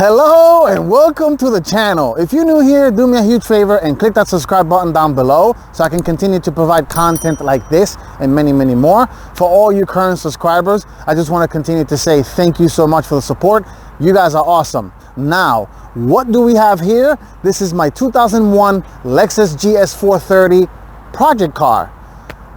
Hello and welcome to the channel. If you're new here, do me a huge favor and click that subscribe button down below so I can continue to provide content like this and many more. For all you current subscribers, I just want to continue to say thank you so much for the support. You guys are awesome. Now, what do we have here? This is my 2001 Lexus GS430 project car.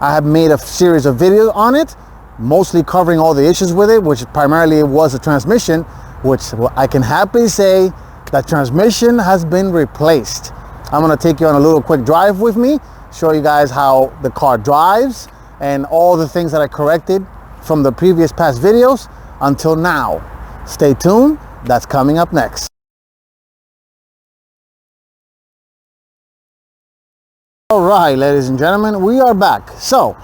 I have made a series of videos on it, mostly covering all the issues with it, which primarily was a transmission, which I can happily say that transmission has been replaced. I'm gonna take you on a little quick drive with me, show you guys how the car drives and all the things that I corrected from the previous past videos until now. Stay tuned, that's coming up next. All right, ladies and gentlemen, we are back. So,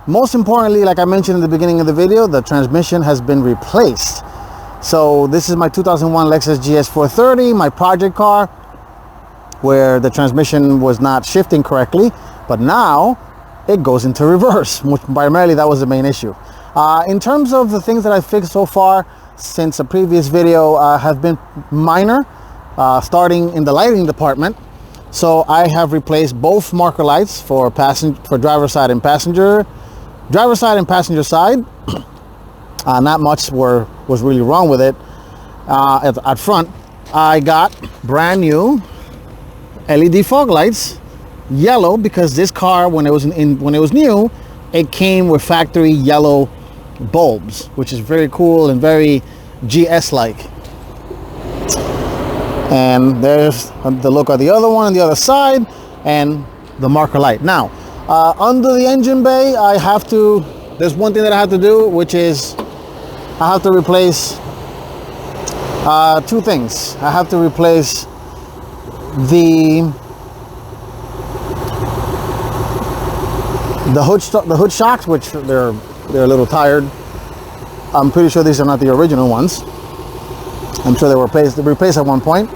most importantly, like I mentioned in the beginning of the video, the transmission has been replaced. So this is my 2001 Lexus GS430, my project car, where the transmission was not shifting correctly, but now it goes into reverse, which primarily that was the main issue. In terms of the things that I fixed so far since a previous video have been minor, starting in the lighting department. So I have replaced both marker lights for driver's side and passenger side. Not much was really wrong with it. At front, I got brand new LED fog lights, yellow, because this car, when it was new, it came with factory yellow bulbs, which is very cool and very GS-like. And there's the look of the other one on the other side, and the marker light. Now, under the engine bay, there's one thing that I have to do, which is I have to replace two things. I have to replace the hood shocks, which they're a little tired. I'm pretty sure these are not the original ones. I'm sure they were replaced at one point.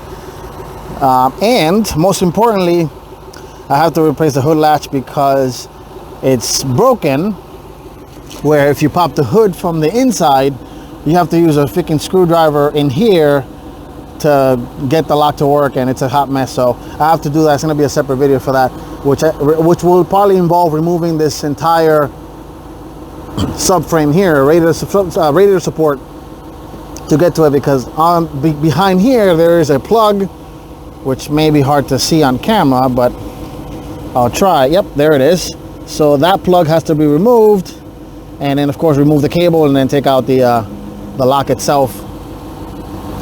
And most importantly, I have to replace the hood latch because it's broken, where if you pop the hood from the inside, you have to use a freaking screwdriver in here to get the lock to work, and it's a hot mess. So I have to do that. It's going to be a separate video for that, which will probably involve removing this entire subframe here, radiator support, to get to it, because behind here there is a plug, which may be hard to see on camera, but I'll try. Yep, there it is. So that plug has to be removed, and then of course remove the cable and then take out the lock itself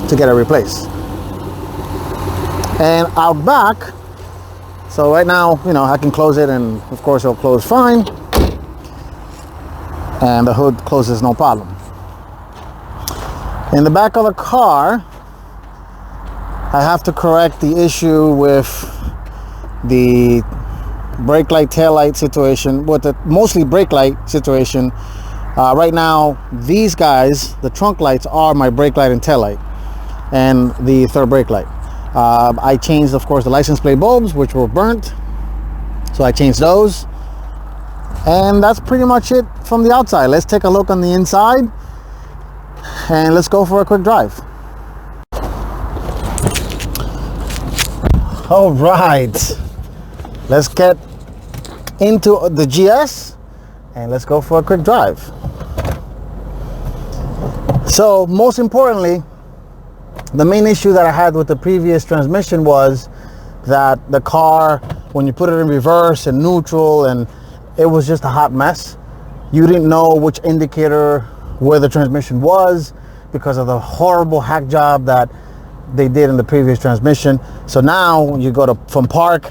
to get it replaced. And out back, so right now, I can close it, and of course it'll close fine, and the hood closes no problem. In the back of the car, I have to correct the issue with the brake light, tail light situation, with the mostly brake light situation. Right now, these guys, the trunk lights, are my brake light and tail light, and the third brake light. I changed, of course, the license plate bulbs, which were burnt, so I changed those. And that's pretty much it from the outside. Let's take a look on the inside, and let's go for a quick drive. All right, let's get into the GS and let's go for a quick drive. So most importantly, the main issue that I had with the previous transmission was that the car, when you put it in reverse and neutral, and it was just a hot mess. You didn't know which indicator where the transmission was because of the horrible hack job that they did in the previous transmission. So now when you go from park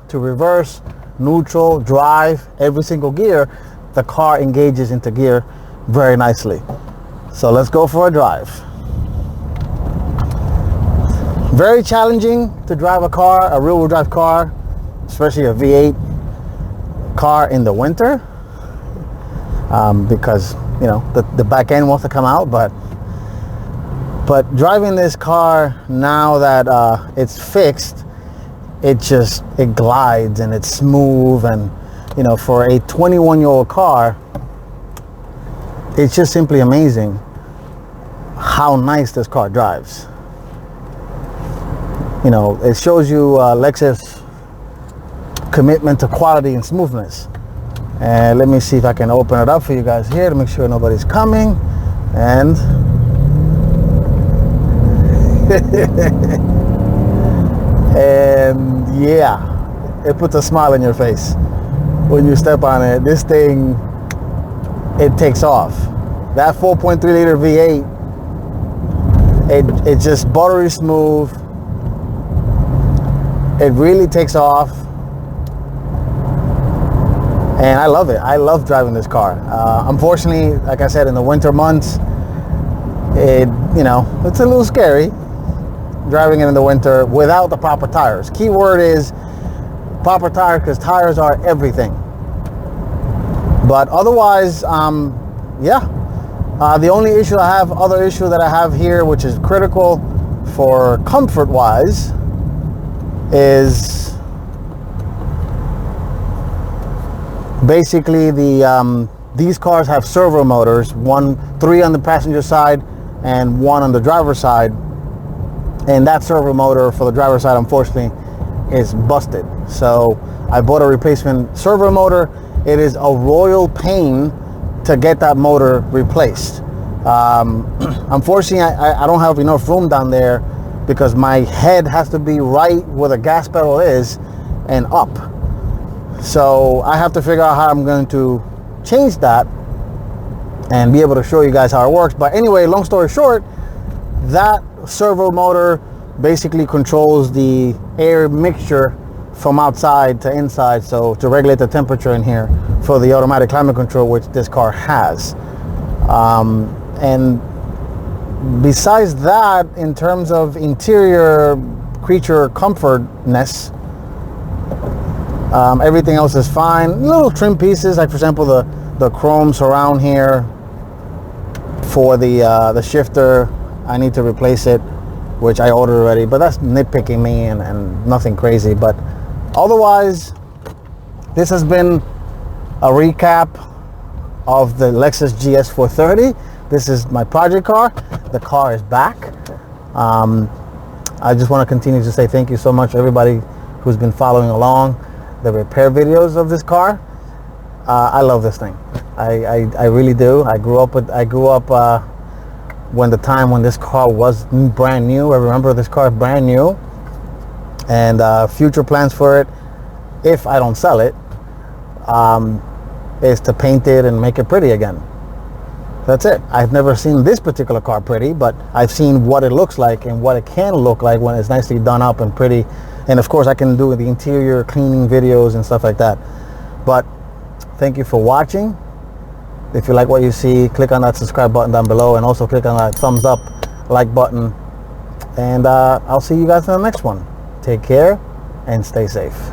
to reverse, neutral, drive, every single gear, the car engages into gear very nicely. So let's go for a drive. Very challenging to drive a car, a rear-wheel drive car, especially a V8 car in the winter, because the back end wants to come out. But driving this car now that it's fixed, it glides and it's smooth, and for a 21-year-old car, it's just simply amazing how nice this car drives. you know, it shows you Lexus commitment to quality and smoothness. And let me see if I can open it up for you guys here to make sure nobody's coming. And and yeah, it puts a smile on your face when you step on it. This thing, it takes off. That 4.3 liter V8, it's just buttery smooth. It really takes off, and I love it. I love driving this car. Unfortunately, like I said, in the winter months, you know, it's a little scary driving it in the winter without the proper tires. Key word is proper tires, because tires are everything. But otherwise, yeah. The only other issue that I have here, which is critical for comfort wise, is basically these cars have servo motors, 3 on the passenger side and 1 on the driver's side, and that servo motor for the driver's side, unfortunately, is busted. So I bought a replacement servo motor. It is a royal pain to get that motor replaced. Unfortunately, I don't have enough room down there, because my head has to be right where the gas pedal is and up. So I have to figure out how I'm going to change that and be able to show you guys how it works. But anyway, long story short, that servo motor basically controls the air mixture from outside to inside, so to regulate the temperature in here for the automatic climate control, which this car has. And besides that, in terms of interior creature comfortness, everything else is fine. Little trim pieces, like for example the chrome surround here for the shifter, I need to replace it, which I ordered already, but that's nitpicking me and nothing crazy. But otherwise, this has been a recap of the Lexus GS430. This is my project car. The car is back. I just want to continue to say thank you so much to everybody who's been following along the repair videos of this car. I love this thing. I really do. I grew up when this car was brand new. I remember this car brand new, and future plans for it, if I don't sell it, is to paint it and make it pretty again. That's it. I've never seen this particular car pretty, but I've seen what it looks like and what it can look like when it's nicely done up and pretty. And of course, I can do the interior cleaning videos and stuff like that. But thank you for watching. If you like what you see, click on that subscribe button down below, and also click on that thumbs up like button. And I'll see you guys in the next one. Take care and stay safe.